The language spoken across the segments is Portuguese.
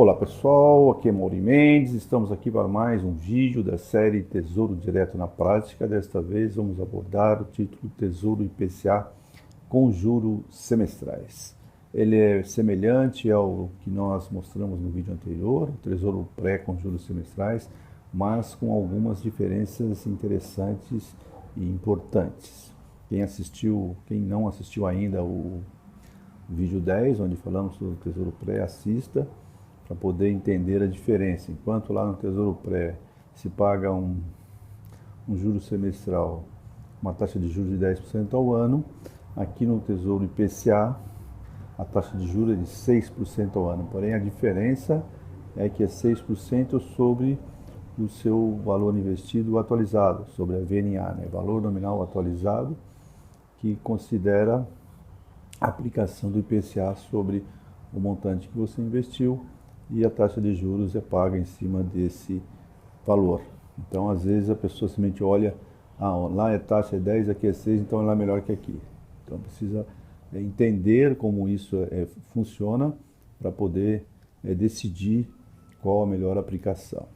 Olá pessoal, aqui é Mauri Mendes, estamos aqui para mais um vídeo da série Tesouro Direto na Prática. Desta vez vamos abordar o título Tesouro IPCA com juros semestrais. Ele é semelhante ao que nós mostramos no vídeo anterior, o Tesouro Pré com juros semestrais, mas com algumas diferenças interessantes e importantes. Quem não assistiu ainda o vídeo 10, onde falamos sobre o Tesouro Pré, assista para poder entender a diferença. Enquanto lá no Tesouro Pré se paga um juro semestral, uma taxa de juros de 10% ao ano, aqui no Tesouro IPCA a taxa de juros é de 6% ao ano. Porém, a diferença é que é 6% sobre o seu valor investido atualizado, sobre a VNA, né? Valor nominal atualizado, que considera a aplicação do IPCA sobre o montante que você investiu, e a taxa de juros é paga em cima desse valor. Então, às vezes, a pessoa simplesmente olha, lá a taxa é 10, aqui é 6, então lá é melhor que aqui. Então, precisa entender como isso funciona para poder decidir qual a melhor aplicação.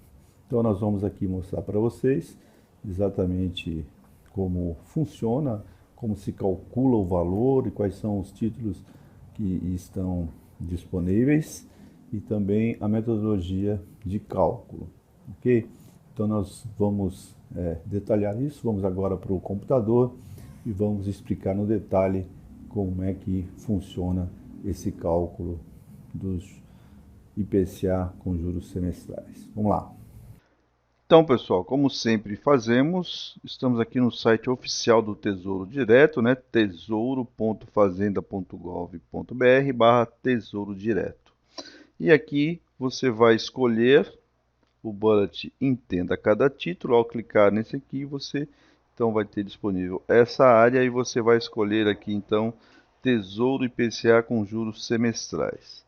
Então, nós vamos aqui mostrar para vocês exatamente como funciona, como se calcula o valor e quais são os títulos que estão disponíveis, e também a metodologia de cálculo, ok? Então nós vamos detalhar isso, vamos agora para o computador e vamos explicar no detalhe como é que funciona esse cálculo dos IPCA com juros semestrais. Vamos lá. Então, pessoal, como sempre fazemos, estamos aqui no site oficial do Tesouro Direto, né? tesouro.fazenda.gov.br/tesouro direto. E aqui você vai escolher o bullet Entenda Cada Título. Ao clicar nesse aqui, você então vai ter disponível essa área e você vai escolher aqui então Tesouro IPCA com juros semestrais.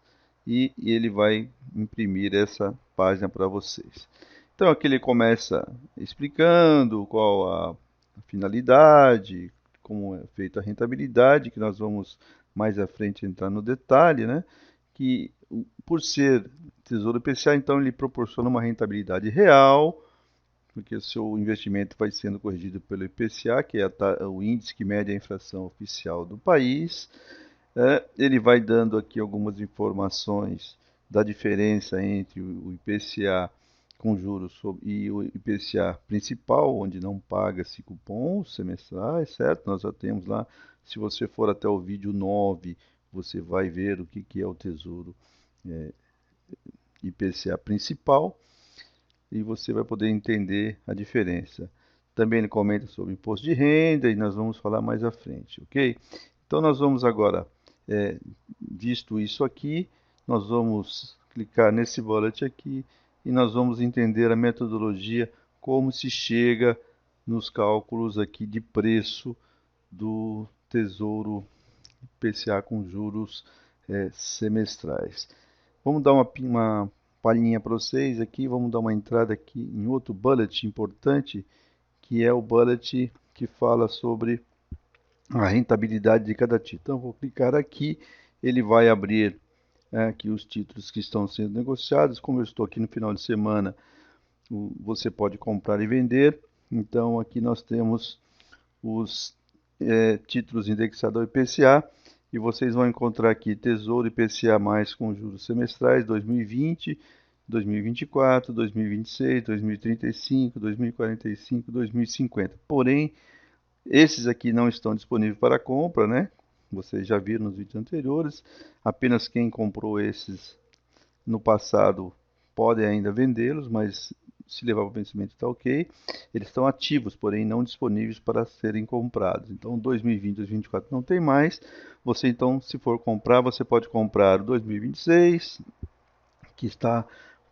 E ele vai imprimir essa página para vocês. Então aqui ele começa explicando qual a finalidade, como é feita a rentabilidade, que nós vamos mais à frente entrar no detalhe, né? Que por ser Tesouro IPCA, então ele proporciona uma rentabilidade real, porque o seu investimento vai sendo corrigido pelo IPCA, que é o índice que mede a inflação oficial do país. Ele vai dando aqui algumas informações da diferença entre o IPCA com juros e o IPCA principal, onde não paga-se cupons semestrais, certo? Nós já temos lá, se você for até o vídeo 9, você vai ver o que é o Tesouro IPCA principal, e você vai poder entender a diferença. Também ele comenta sobre imposto de renda e nós vamos falar mais à frente, ok? Então nós vamos agora, visto isso aqui, nós vamos clicar nesse bullet aqui e nós vamos entender a metodologia, como se chega nos cálculos aqui de preço do Tesouro IPCA com juros semestrais. Vamos dar uma palhinha para vocês aqui, vamos dar uma entrada aqui em outro bullet importante, que é o bullet que fala sobre a rentabilidade de cada título. Então, vou clicar aqui, ele vai abrir aqui os títulos que estão sendo negociados. Como eu estou aqui no final de semana, você pode comprar e vender. Então, aqui nós temos os títulos indexados ao IPCA, e vocês vão encontrar aqui Tesouro IPCA mais com juros semestrais 2020, 2024, 2026, 2035, 2045, 2050. Porém, esses aqui não estão disponíveis para compra, né? Vocês já viram nos vídeos anteriores. Apenas quem comprou esses no passado pode ainda vendê-los, mas se levar para o vencimento está ok. Eles estão ativos, porém não disponíveis para serem comprados. Então 2020, 2024 não tem mais. Você então, se for comprar, você pode comprar o 2026, que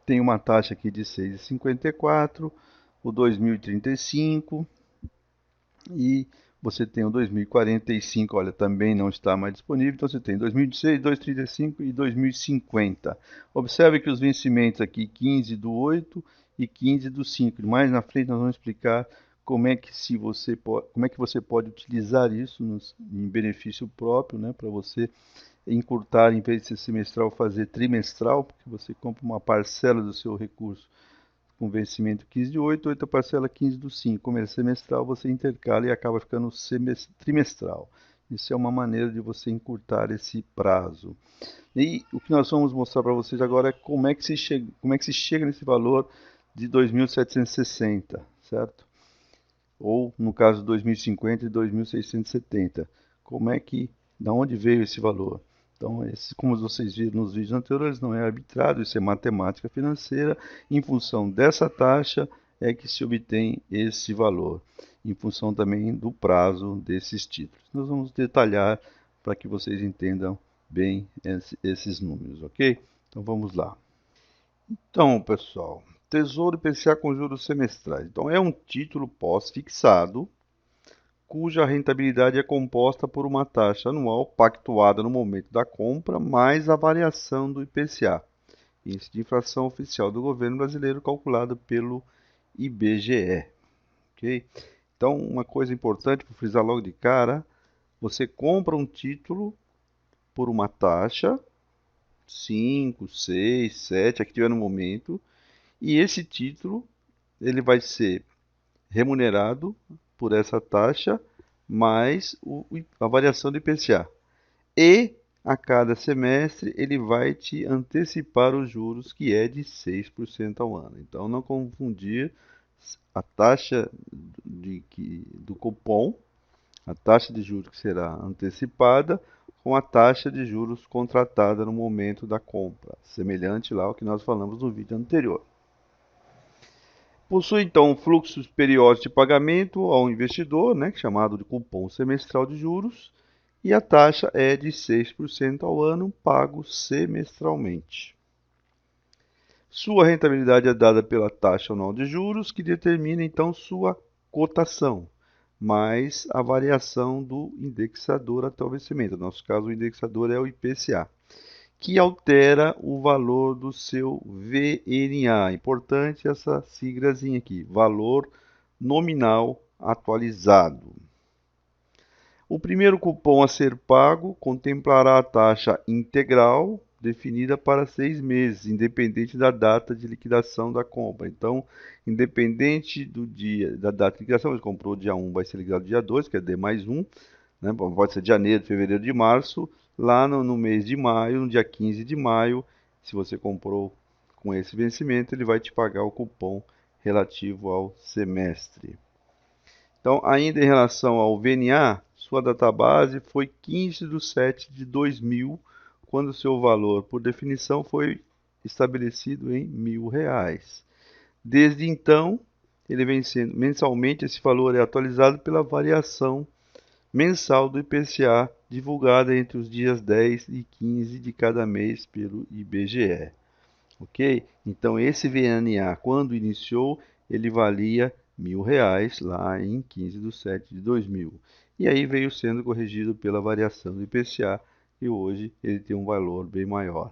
tem uma taxa aqui de 6,54, o 2035 e você tem o 2045, olha, também não está mais disponível. Então você tem 2016, 2035 e 2050. Observe que os vencimentos aqui 15 do 8 e 15 do 5. Mais na frente nós vamos explicar como é que você pode utilizar isso em benefício próprio, né, para você encurtar, em vez de ser semestral, fazer trimestral, porque você compra uma parcela do seu recurso com vencimento 15 de 8, outra parcela 15 do 5. Como é semestral, você intercala e acaba ficando trimestral. Isso é uma maneira de você encurtar esse prazo. E o que nós vamos mostrar para vocês agora é como é que se chega nesse valor de 2.760, certo? Ou, no caso, 2050 e 2.670. Como é que, da onde veio esse valor? Então, como vocês viram nos vídeos anteriores, não é arbitrário, isso é matemática financeira. Em função dessa taxa é que se obtém esse valor, em função também do prazo desses títulos. Nós vamos detalhar para que vocês entendam bem esses números, ok? Então vamos lá. Então, pessoal, Tesouro IPCA com juros semestrais. Então, é um título pós-fixado cuja rentabilidade é composta por uma taxa anual pactuada no momento da compra, mais a variação do IPCA, índice de inflação oficial do governo brasileiro, calculado pelo IBGE. Okay? Então, uma coisa importante para frisar logo de cara, você compra um título por uma taxa, 5, 6, 7, a que tiver no momento, e esse título ele vai ser remunerado por essa taxa mais a variação do IPCA. E a cada semestre ele vai te antecipar os juros, que é de 6% ao ano. Então não confundir a taxa do cupom, a taxa de juros que será antecipada, com a taxa de juros contratada no momento da compra, semelhante lá ao que nós falamos no vídeo anterior. Possui então fluxos periódicos de pagamento ao investidor, né, chamado de cupom semestral de juros, e a taxa é de 6% ao ano, pago semestralmente. Sua rentabilidade é dada pela taxa anual de juros, que determina então sua cotação, mais a variação do indexador até o vencimento. No nosso caso, o indexador é o IPCA, que altera o valor do seu VNA. Importante essa siglazinha aqui, valor nominal atualizado. O primeiro cupom a ser pago contemplará a taxa integral definida para 6 meses, independente da data de liquidação da compra. Então, independente da data de liquidação, você comprou dia 1, vai ser liquidado dia 2, que é D mais 1, né? Pode ser de janeiro, fevereiro, de março. Lá no mês de maio, no dia 15 de maio, se você comprou com esse vencimento, ele vai te pagar o cupom relativo ao semestre. Então, ainda em relação ao VNA, sua database foi 15 de 7 de 2000, quando seu valor, por definição, foi estabelecido em R$ 1.000. Desde então, ele vem sendo mensalmente, esse valor é atualizado pela variação mensal do IPCA, divulgada entre os dias 10 e 15 de cada mês pelo IBGE. Ok? Então, esse VNA, quando iniciou, ele valia R$ 1.000 lá em 15 de 7 de 2000. E aí veio sendo corrigido pela variação do IPCA e hoje ele tem um valor bem maior.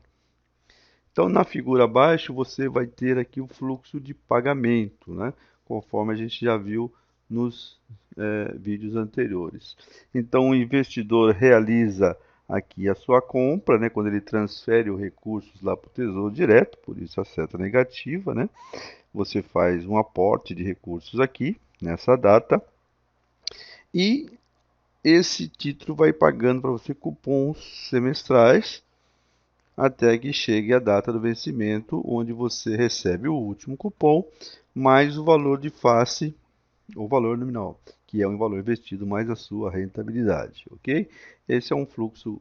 Então, na figura abaixo, você vai ter aqui o fluxo de pagamento, né? Conforme a gente já viu nos vídeos anteriores. Então, o investidor realiza aqui a sua compra, né? Quando ele transfere os recursos lá para o Tesouro Direto, por isso a seta negativa, né? Você faz um aporte de recursos aqui, nessa data, e esse título vai pagando para você cupons semestrais, até que chegue a data do vencimento, onde você recebe o último cupom, mais o valor de face, o valor nominal, que é um valor investido mais a sua rentabilidade, ok? Esse é um fluxo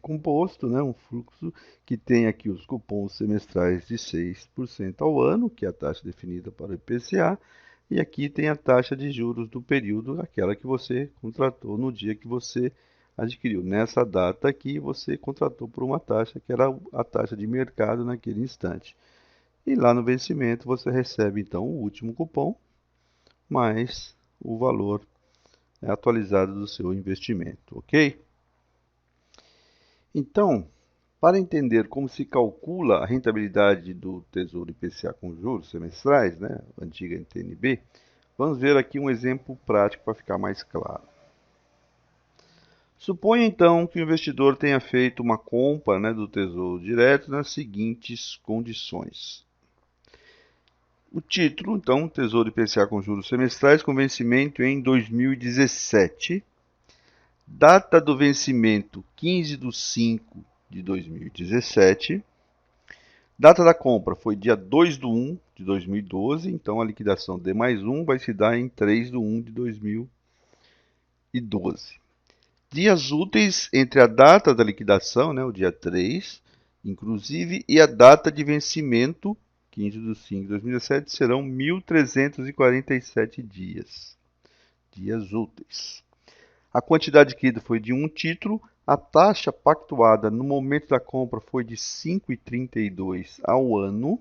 composto, né? Um fluxo que tem aqui os cupons semestrais de 6% ao ano, que é a taxa definida para o IPCA, e aqui tem a taxa de juros do período, aquela que você contratou no dia que você adquiriu. Nessa data aqui, você contratou por uma taxa que era a taxa de mercado naquele instante. E lá no vencimento, você recebe então o último cupom, mais o valor atualizado do seu investimento, ok? Então, para entender como se calcula a rentabilidade do Tesouro IPCA com juros semestrais, né, antiga NTNB, vamos ver aqui um exemplo prático para ficar mais claro. Suponha então que o investidor tenha feito uma compra, né, do Tesouro Direto nas seguintes condições. O título, então, Tesouro IPCA com juros semestrais, com vencimento em 2017. Data do vencimento 15/5/2017. Data da compra foi dia 2/1/2012, então a liquidação D+1 vai se dar em 3/1/2012. Dias úteis entre a data da liquidação, né, o dia 3, inclusive, e a data de vencimento, 15/5/2017, serão 1.347 dias. Dias úteis. A quantidade adquirida foi de um título. A taxa pactuada no momento da compra foi de 5,32 ao ano.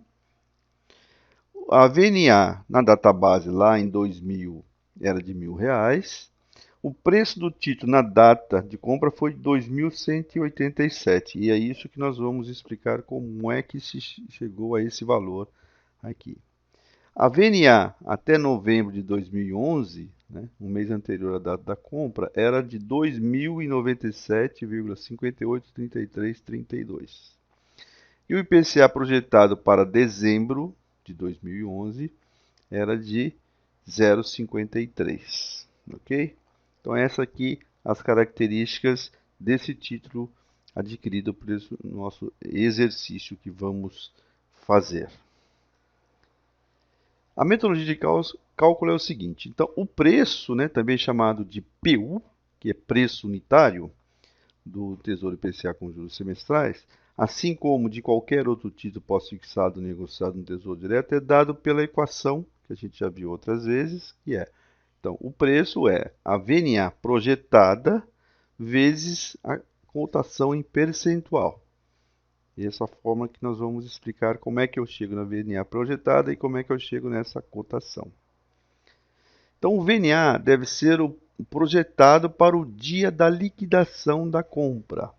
A VNA na database lá em 2000 era de R$ 1.000. O preço do título na data de compra foi de 2.187. E é isso que nós vamos explicar como é que se chegou a esse valor aqui. A VNA até novembro de 2011, né, um mês anterior à data da compra, era de 2.097,583332. E o IPCA projetado para dezembro de 2011 era de 0,53, ok? Então essa aqui as características desse título adquirido por esse nosso exercício que vamos fazer. A metodologia de cálculo é o seguinte, então o preço, né, também chamado de PU, que é preço unitário do Tesouro IPCA com juros semestrais, assim como de qualquer outro título pós-fixado negociado no Tesouro Direto, é dado pela equação que a gente já viu outras vezes, que é, então, o preço é a VNA projetada vezes a cotação em percentual. E essa forma que nós vamos explicar como é que eu chego na VNA projetada e como é que eu chego nessa cotação. Então, o VNA deve ser projetado para o dia da liquidação da compra,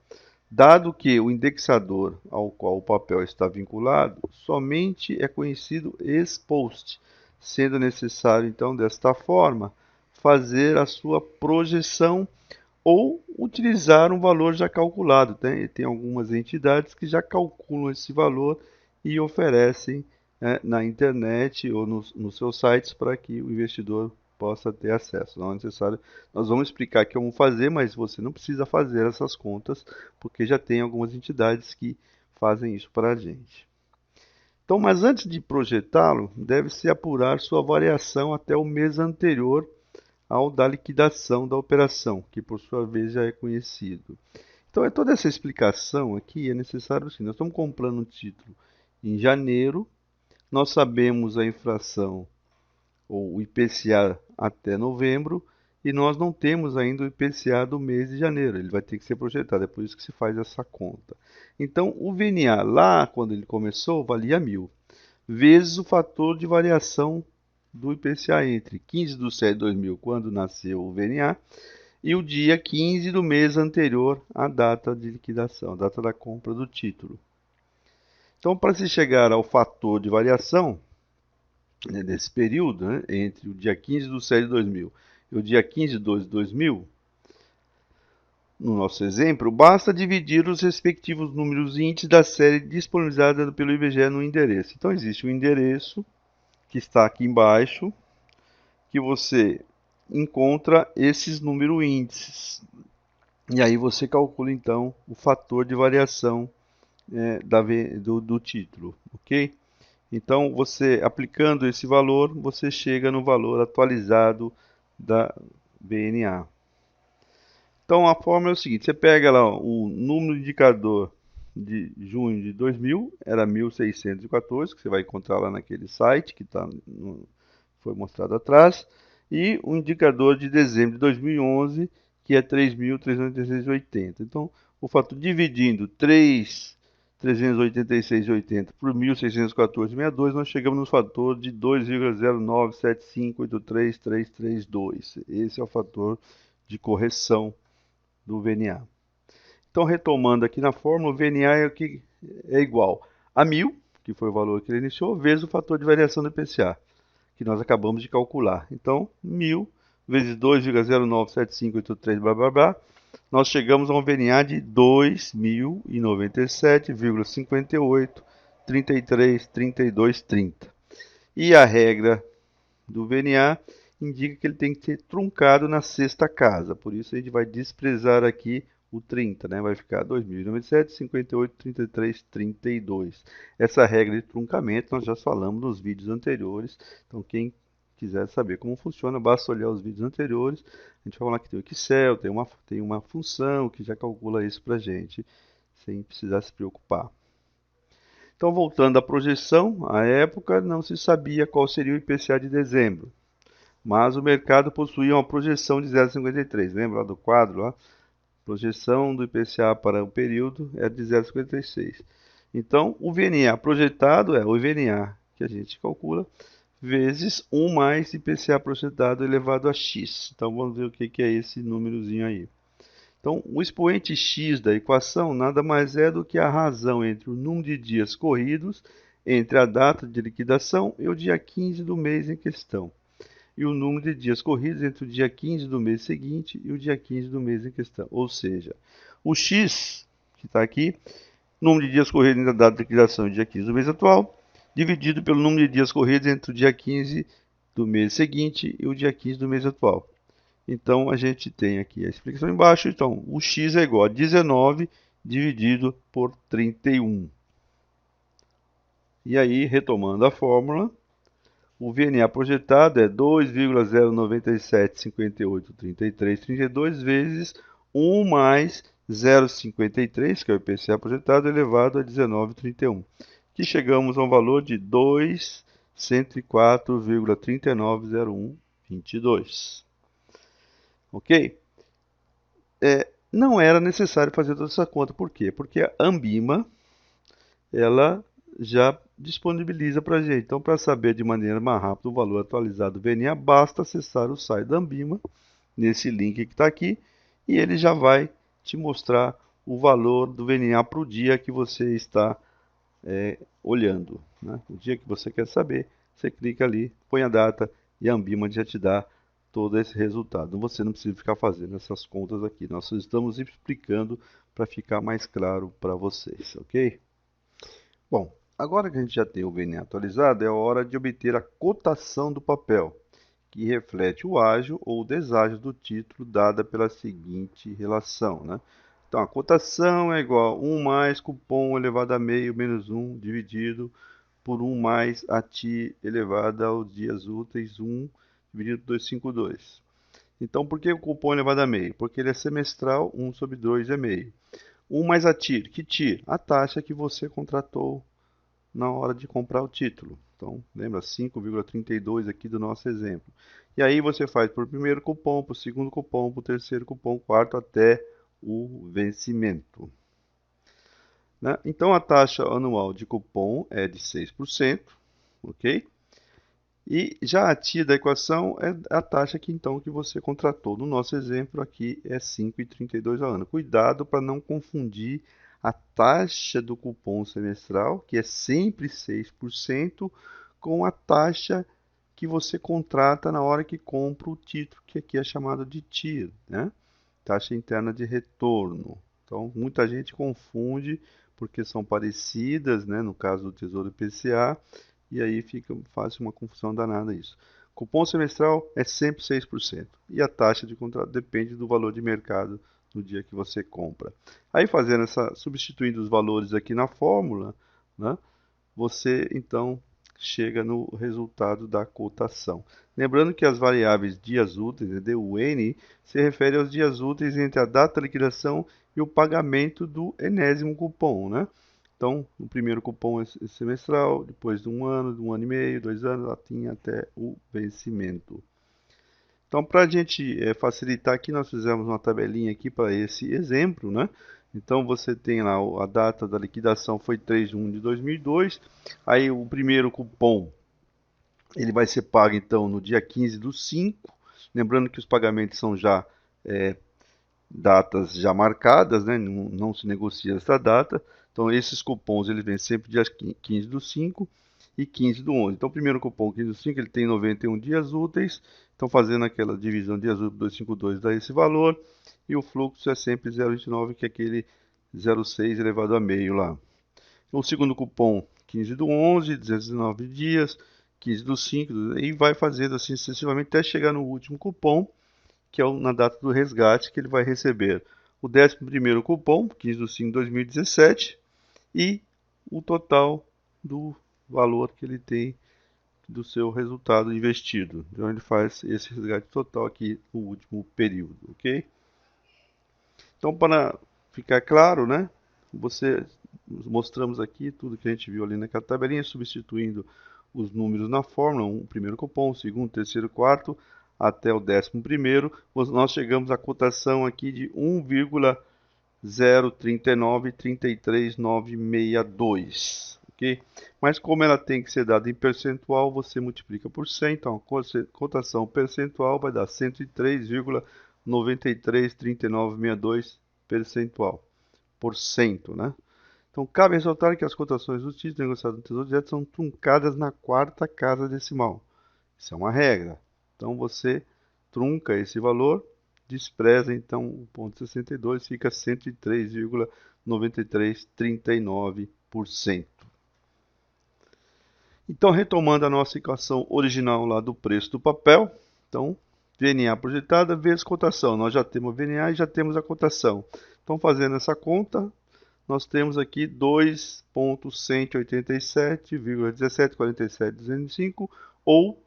dado que o indexador ao qual o papel está vinculado somente é conhecido ex post, sendo necessário, então, desta forma, fazer a sua projeção ou utilizar um valor já calculado. Tem algumas entidades que já calculam esse valor e oferecem na internet ou nos seus sites para que o investidor possa ter acesso. Não é necessário. Nós vamos explicar aqui como fazer, mas você não precisa fazer essas contas, porque já tem algumas entidades que fazem isso para a gente. Então, mas antes de projetá-lo, deve-se apurar sua variação até o mês anterior ao da liquidação da operação, que por sua vez já é conhecido. Então, toda essa explicação aqui é necessário sim. Nós estamos comprando um título em janeiro, nós sabemos a inflação ou o IPCA até novembro e nós não temos ainda o IPCA do mês de janeiro. Ele vai ter que ser projetado, é por isso que se faz essa conta. Então, o VNA lá, quando ele começou, valia 1.000, vezes o fator de variação do IPCA entre 15/7/2000, quando nasceu o VNA, e o dia 15 do mês anterior à data de liquidação, a data da compra do título. Então, para se chegar ao fator de variação, né, desse período, né, entre o dia 15/7/2000 e o dia 15/12/2000, no nosso exemplo, basta dividir os respectivos números índices da série disponibilizada pelo IBGE no endereço. Então, existe um endereço que está aqui embaixo, que você encontra esses números índices. E aí você calcula, então, o fator de variação do título, ok? Então, você aplicando esse valor, você chega no valor atualizado da VNA. Então, a fórmula é o seguinte, você pega lá o número indicador de junho de 2000, era 1.614, que você vai encontrar lá naquele site que foi mostrado atrás, e o indicador de dezembro de 2011, que é 3.386,80. Então, o fator dividindo 3.386,80 por 1.614,62, nós chegamos no fator de 2,0975833332. Esse é o fator de correção do VNA. Então, retomando aqui na fórmula, o VNA é igual a 1.000, que foi o valor que ele iniciou, vezes o fator de variação do IPCA, que nós acabamos de calcular. Então, 1.000 vezes 2,097583, blá, blá, blá, nós chegamos a um VNA de 2.097,58, 33, 32, 30. E a regra do VNA indica que ele tem que ser truncado na sexta casa. Por isso a gente vai desprezar aqui o 30, né? Vai ficar 2.097, 58, 33, 32. Essa regra de truncamento nós já falamos nos vídeos anteriores. Então quem quiser saber como funciona, basta olhar os vídeos anteriores. A gente vai falar que tem o Excel, tem uma função que já calcula isso para a gente, sem precisar se preocupar. Então, voltando à projeção, à época não se sabia qual seria o IPCA de dezembro, mas o mercado possuía uma projeção de 0,53. Lembra lá do quadro? Lá? Projeção do IPCA para o período é de 0,56. Então, o VNA projetado é o VNA que a gente calcula vezes 1 mais IPCA projetado elevado a x. Então, vamos ver o que é esse númerozinho aí. Então, o expoente x da equação nada mais é do que a razão entre o número de dias corridos entre a data de liquidação e o dia 15 do mês em questão, e o número de dias corridos entre o dia 15 do mês seguinte e o dia 15 do mês em questão. Ou seja, o x, que está aqui, número de dias corridos entre a data de liquidação e o dia 15 do mês atual, dividido pelo número de dias corridos entre o dia 15 do mês seguinte e o dia 15 do mês atual. Então, a gente tem aqui a explicação embaixo. Então, o x é igual a 19 dividido por 31. E aí, retomando a fórmula, o VNA projetado é 2,097583332 vezes 1 mais 0,53, que é o IPCA projetado, elevado a 19,31, que chegamos a um valor de 204,390122. Ok? Não era necessário fazer toda essa conta. Por quê? Porque a Ambima, ela já disponibiliza para a gente. Então, para saber de maneira mais rápida o valor atualizado do VNA, basta acessar o site da Ambima, nesse link que está aqui, e ele já vai te mostrar o valor do VNA para o dia que você está olhando, né? O dia que você quer saber, você clica ali, põe a data e a Ambima já te dá todo esse resultado. Você não precisa ficar fazendo essas contas aqui. Nós estamos explicando para ficar mais claro para vocês, ok? Bom, agora que a gente já tem o VNA atualizado, é hora de obter a cotação do papel, que reflete o ágio ou deságio do título dada pela seguinte relação, né? Então, a cotação é igual a 1 mais cupom elevado a meio menos 1 dividido por 1 mais a ti elevado aos dias úteis 1 dividido por 252. Então, por que o cupom elevado a meio? Porque ele é semestral, 1 sobre 2 é meio. 1 mais a TIR. Que TIR? A taxa que você contratou na hora de comprar o título. Então, lembra 5,32 aqui do nosso exemplo. E aí você faz por primeiro cupom, por segundo cupom, por terceiro cupom, quarto até o vencimento. Né? Então, a taxa anual de cupom é de 6%, ok? E já a TIR da equação é a taxa que então que você contratou. No nosso exemplo aqui é 5,32 ao ano. Cuidado para não confundir a taxa do cupom semestral, que é sempre 6%, com a taxa que você contrata na hora que compra o título, que aqui é chamado de TIR, né? Taxa interna de retorno. Então, muita gente confunde porque são parecidas, né? No caso do Tesouro IPCA, e aí faz uma confusão danada isso. Cupom semestral é sempre 6%. E a taxa de contrato depende do valor de mercado no dia que você compra. Aí substituindo os valores aqui na fórmula, né, você então chega no resultado da cotação. Lembrando que as variáveis dias úteis, DUN, se refere aos dias úteis entre a data da liquidação e o pagamento do enésimo cupom, né? Então, o primeiro cupom é semestral, depois de um ano e meio, 2 anos, assim até o vencimento. Então, para a gente facilitar aqui, nós fizemos uma tabelinha aqui para esse exemplo, né? Então, você tem lá a data da liquidação foi 3 de 1 de 2002. Aí, o primeiro cupom, ele vai ser pago, então, no dia 15 do 5. Lembrando que os pagamentos são já datas já marcadas, né? Não se negocia essa data. Então, esses cupons, eles vêm sempre dia 15 do 5. e 15 do 11. Então, o primeiro cupom 15 do 5, ele tem 91 dias úteis. Então, fazendo aquela divisão de dias úteis 252 dá esse valor. E o fluxo é sempre 0,29, que é aquele 0,6 elevado a meio lá. O segundo cupom 15 do 11, 19 dias, 15 do 5, e vai fazendo assim sucessivamente até chegar no último cupom, que é na data do resgate, que ele vai receber o 11º cupom, 15 do 5 de 2017, e o total do valor que ele tem do seu resultado investido. Então ele faz esse resgate total aqui no último período, ok? Então, para ficar claro, né, mostramos aqui tudo que a gente viu ali naquela tabelinha, substituindo os números na fórmula, o primeiro cupom, o segundo, terceiro, quarto, até o 11º, nós chegamos à cotação aqui de 1,03933962, ok? Mas como ela tem que ser dada em percentual, você multiplica por 100, então a cotação percentual vai dar 103,933962 percentual, por cento, né? Então, cabe ressaltar que as cotações dos títulos negociados no Tesouro Direto são truncadas na quarta casa decimal. Isso é uma regra. Então, você trunca esse valor, despreza então o ponto 62, fica 103,9339%. Então, retomando a nossa equação original lá do preço do papel, então, VNA projetada vezes cotação. Nós já temos o VNA e já temos a cotação. Então, fazendo essa conta, nós temos aqui 2.187,1747,205 ou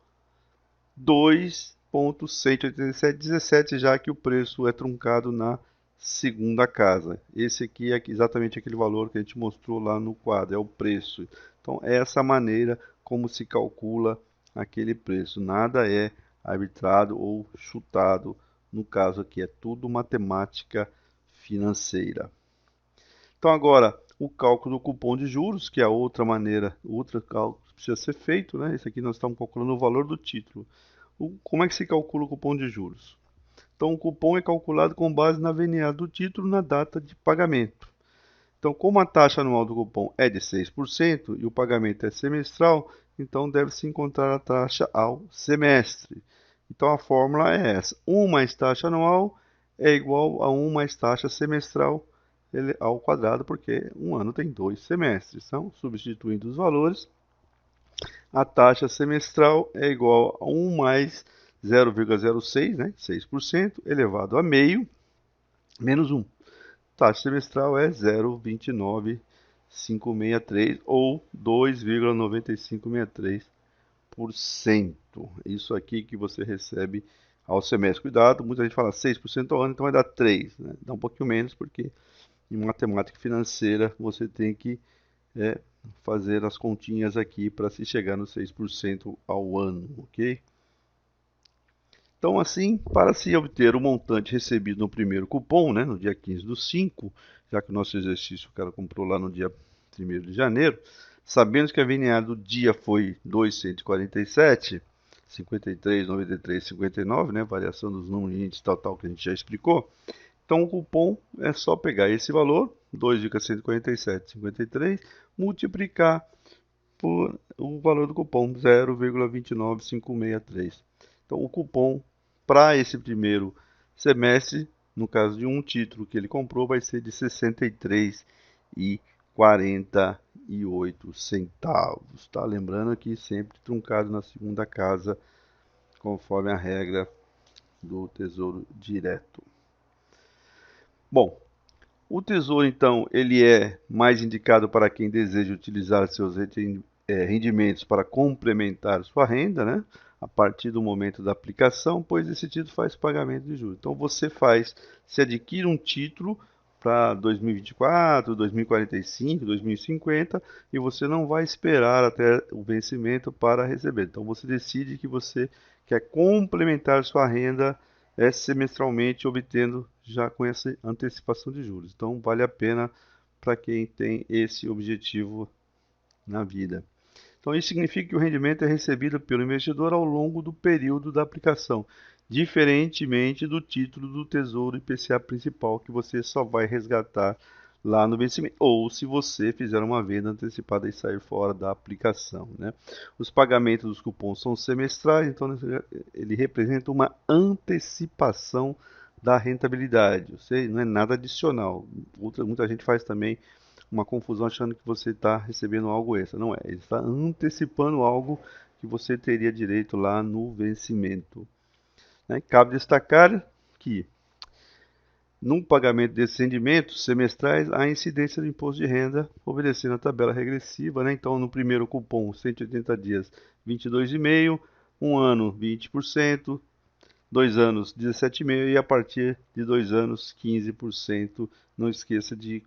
2.187,17, já que o preço é truncado na segunda casa. Esse aqui é exatamente aquele valor que a gente mostrou lá no quadro, é o preço. Então, é essa maneira como se calcula aquele preço. Nada é arbitrado ou chutado. No caso aqui, é tudo matemática financeira. Então, agora, o cálculo do cupom de juros, que é a outra maneira, outro cálculo que precisa ser feito, né? Esse aqui nós estamos calculando o valor do título. Como é que se calcula o cupom de juros? Então, o cupom é calculado com base na VNA do título na data de pagamento. Então, como a taxa anual do cupom é de 6% e o pagamento é semestral, então deve-se encontrar a taxa ao semestre. Então, a fórmula é essa. 1 mais taxa anual é igual a 1 mais taxa semestral ao quadrado, porque um ano tem 2 semestres. Então, substituindo os valores, a taxa semestral é igual a 1 mais 0,06, né, 6%, elevado a meio, menos 1. Taxa semestral é 0,29563 ou 2,9563%. Isso aqui que você recebe ao semestre. Cuidado, muita gente fala 6% ao ano, então vai dar 3, né? Dá um pouquinho menos, porque em matemática financeira você tem que fazer as continhas aqui para se chegar nos 6% ao ano, ok? Então, assim, para se obter o montante recebido no primeiro cupom, né, no dia 15 do 5, já que o nosso exercício o cara comprou lá no dia 1º de janeiro, sabendo que a VNA do dia foi 247, 53, 93, 59, né, variação dos números de índice tal que a gente já explicou. Então, o cupom é só pegar esse valor, 2,147,53, multiplicar por o valor do cupom, 0,29563. Então, o cupom para esse primeiro semestre, no caso de um título que ele comprou, vai ser de R$ 63,48. Tá? Lembrando que sempre truncado na segunda casa, conforme a regra do Tesouro Direto. Bom, o Tesouro, então, ele é mais indicado para quem deseja utilizar seus rendimentos para complementar sua renda, né? A partir do momento da aplicação, pois esse título faz pagamento de juros. Então, se adquire um título para 2024, 2045, 2050 e você não vai esperar até o vencimento para receber. Então, você decide que você quer complementar sua renda semestralmente, obtendo já com essa antecipação de juros. Então, vale a pena para quem tem esse objetivo na vida. Então, isso significa que o rendimento é recebido pelo investidor ao longo do período da aplicação, diferentemente do título do Tesouro IPCA principal, que você só vai resgatar lá no vencimento, ou se você fizer uma venda antecipada e sair fora da aplicação, né? Os pagamentos dos cupons são semestrais, então ele representa uma antecipação da rentabilidade, ou seja, não é nada adicional. Muita gente faz também uma confusão achando que você está recebendo algo extra. Não é, ele está antecipando algo que você teria direito lá no vencimento, né? Cabe destacar que num pagamento desses rendimentos semestrais, há incidência do imposto de renda, obedecendo a tabela regressiva, né? Então, no primeiro cupom, 180 dias, 22,5%, um ano, 20%, 2 anos, 17,5% e a partir de 2 anos, 15%. Não esqueça de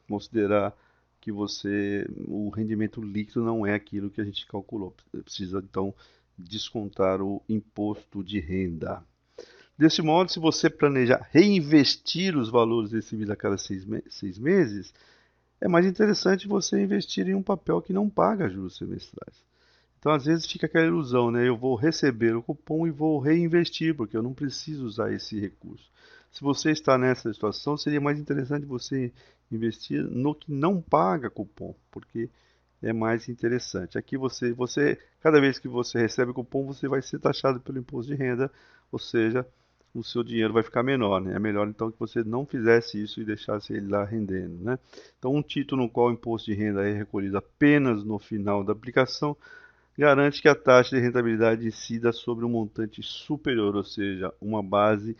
considerar que o rendimento líquido não é aquilo que a gente calculou. Precisa, então, descontar o imposto de renda. Desse modo, se você planejar reinvestir os valores recebidos a cada 6 meses, é mais interessante você investir em um papel que não paga juros semestrais. Então, às vezes, fica aquela ilusão, né? Eu vou receber o cupom e vou reinvestir, porque eu não preciso usar esse recurso. Se você está nessa situação, seria mais interessante você investir no que não paga cupom, porque é mais interessante. Aqui cada vez que você recebe cupom, você vai ser taxado pelo imposto de renda, ou seja, o seu dinheiro vai ficar menor, né? É melhor então que você não fizesse isso e deixasse ele lá rendendo, né? Então, um título no qual o imposto de renda é recolhido apenas no final da aplicação garante que a taxa de rentabilidade incida sobre um montante superior, ou seja, uma base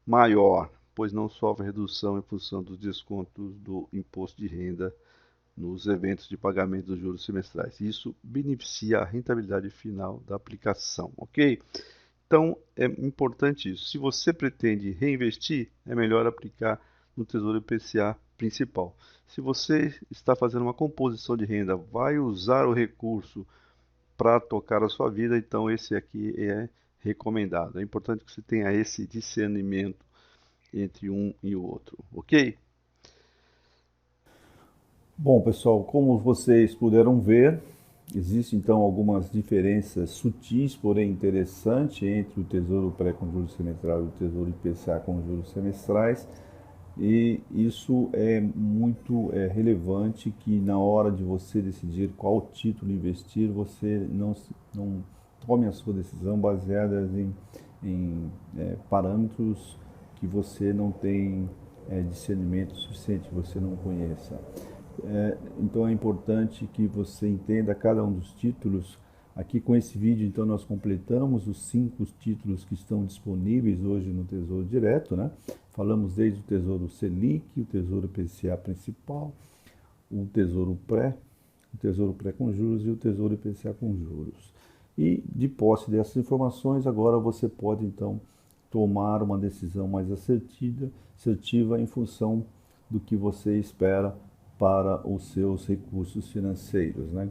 maior, pois não sofre redução em função dos descontos do imposto de renda nos eventos de pagamento dos juros semestrais. Isso beneficia a rentabilidade final da aplicação, ok? Então é importante isso. Se você pretende reinvestir, é melhor aplicar no Tesouro IPCA principal. Se você está fazendo uma composição de renda, vai usar o recurso para tocar a sua vida, então esse aqui é recomendado. É importante que você tenha esse discernimento entre um e o outro, ok? Bom, pessoal, como vocês puderam ver, existem então algumas diferenças sutis, porém interessantes, entre o Tesouro Pré com juros semestrais e o Tesouro IPCA com juros semestrais. E isso é muito relevante que na hora de você decidir qual título investir, você não tome a sua decisão baseada em parâmetros que você não tem discernimento suficiente, que você não conheça. Então é importante que você entenda cada um dos títulos. Aqui com esse vídeo, então, nós completamos os 5 títulos que estão disponíveis hoje no Tesouro Direto, né? Falamos desde o Tesouro Selic, o Tesouro IPCA principal, o Tesouro Pré com juros e o Tesouro IPCA com juros. E de posse dessas informações, agora você pode, então, tomar uma decisão mais assertiva em função do que você espera para os seus recursos financeiros, né?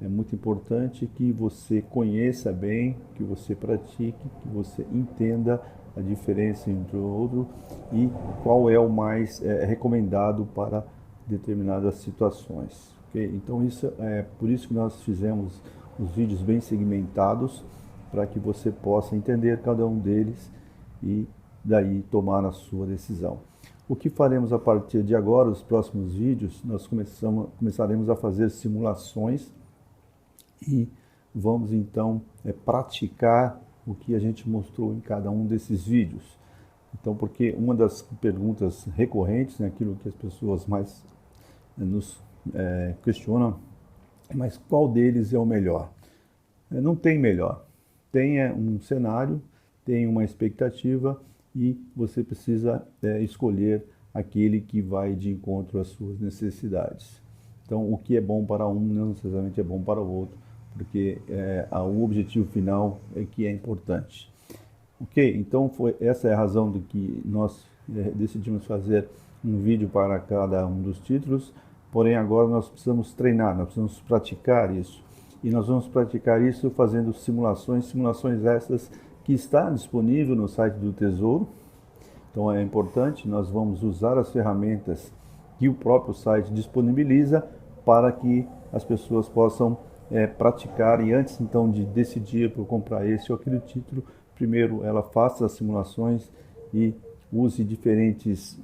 É muito importante que você conheça bem, que você pratique, que você entenda a diferença entre o outro e qual é o mais recomendado para determinadas situações. Okay? Então isso é por isso que nós fizemos os vídeos bem segmentados para que você possa entender cada um deles e daí tomar a sua decisão. O que faremos a partir de agora, os próximos vídeos, nós começaremos a fazer simulações e vamos então praticar o que a gente mostrou em cada um desses vídeos. Então, porque uma das perguntas recorrentes, né, aquilo que as pessoas mais nos questionam, mas qual deles é o melhor? Não tem melhor. Tem um cenário, tem uma expectativa e você precisa escolher aquele que vai de encontro às suas necessidades. Então, o que é bom para um não necessariamente é bom para o outro, porque o objetivo final é que é importante. Ok, então essa é a razão do que nós decidimos fazer um vídeo para cada um dos títulos, porém agora nós precisamos treinar, nós precisamos praticar isso. E nós vamos praticar isso fazendo simulações essas que está disponível no site do Tesouro. Então é importante, nós vamos usar as ferramentas que o próprio site disponibiliza para que as pessoas possam praticar e antes então de decidir por comprar esse ou aquele título, primeiro ela faça as simulações e use diferentes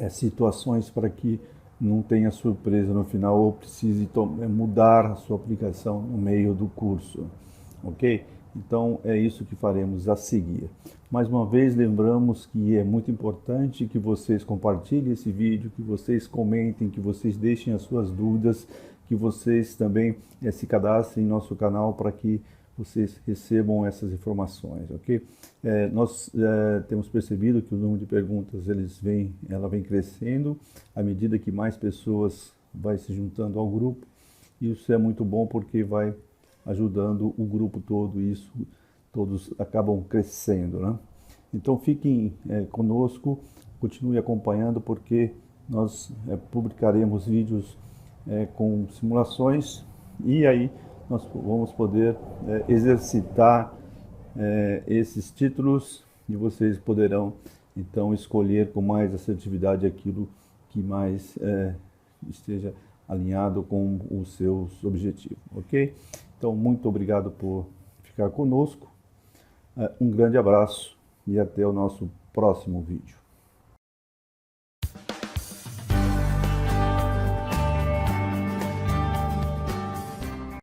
situações para que não tenha surpresa no final ou precise mudar a sua aplicação no meio do curso, ok? Então é isso que faremos a seguir. Mais uma vez lembramos que é muito importante que vocês compartilhem esse vídeo, que vocês comentem, que vocês deixem as suas dúvidas, que vocês também se cadastrem em nosso canal para que vocês recebam essas informações, ok? Nós temos percebido que o número de perguntas ela vem crescendo à medida que mais pessoas vai se juntando ao grupo. Isso é muito bom porque vai ajudando o grupo todo, e isso todos acabam crescendo, né? Então fiquem conosco, continue acompanhando porque nós publicaremos vídeos com simulações e aí nós vamos poder exercitar esses títulos e vocês poderão então escolher com mais assertividade aquilo que mais esteja alinhado com os seus objetivos, ok? Então, muito obrigado por ficar conosco, um grande abraço e até o nosso próximo vídeo.